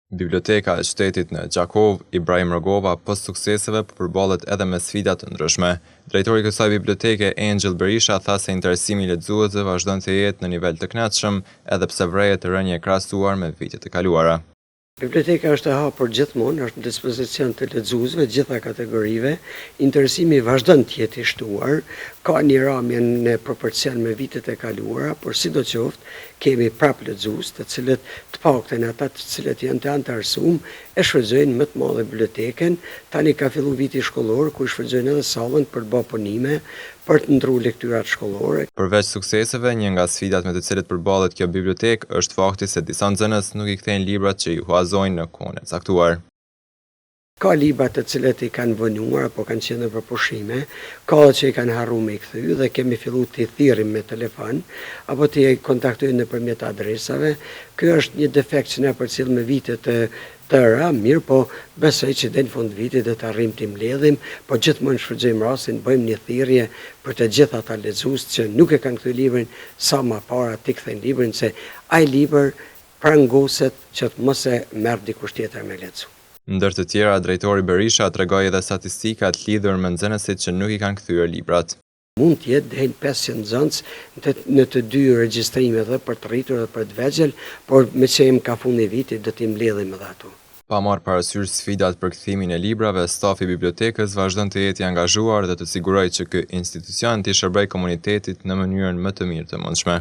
Biblioteka e qytetit në Gjakov, Ibrahim Rogova, pas sukseseve përballet edhe me sfida të ndryshme. Drejtori i kësaj biblioteke, Angel Berisha, tha se interesimi i lexuesve vazhdon të jetë në nivel të kënaqshëm, edhe pse vret rënje krahasuar me vitet e kaluara. Biblioteka është e hapur gjithmonë, është në dispozicion të lexuesve gjitha kategorive, interesimi vazhdon të jetë i shtuar, ka një ramje në proporcion me vitet e kaluara, por sidoqoftë kemi prap lexues, të cilët të paktën ata të cilët janë të anëtarësuar e shfrytëzojnë më të madhe biblioteken. Tani ka filluar viti shkollor ku shfrytëzojnë edhe sallën për të bërë punime, për të ndruar lektyrat shkollore. Përveç sukseseve, një nga sfidat me të cilët përballet kjo bibliotekë është fakti se disa nxënës nuk i kthejnë librat që ju huazojnë në kohën e caktuar. Ka libra të cilët i kanë vonuar apo kanë qenë për pushime, ka që i kanë harruar me i kthy dhe kemi filluar të i thirrim me telefon apo të i kontaktojmë nëpërmjet adresave. Ky është një defekt që ne përcjell me vite të tëra, mirë, po besoj që deri në fund vitit do të arrijmë të mbledhim, po gjithmonë shfrytëzojmë rastin, bëjmë një thirrje për të gjithë ata lexues që nuk e kanë kthy librin sa më para të kthejnë librin, se ai libër prangoset që të mos e merr dikush tjetër me lexu. Ndër të tjera, drejtori Berisha tregoi edhe statistikat lidhur me nxënësit që nuk i kanë kthyer librat. Mund të jetë deri 500 nxënës në të dy regjistrimet, dhe për të rritur dhe për të vegjël, por me që jem ka fundi vitit do t'i mbledhim edhe ato. Pa marrë parasysh sfidat për kthimin e librave, stafi i bibliotekës vazhdon të jetë i angazhuar dhe të sigurojë që ky institucion të shërbejë komunitetit në mënyrën më të mirë të mundshme.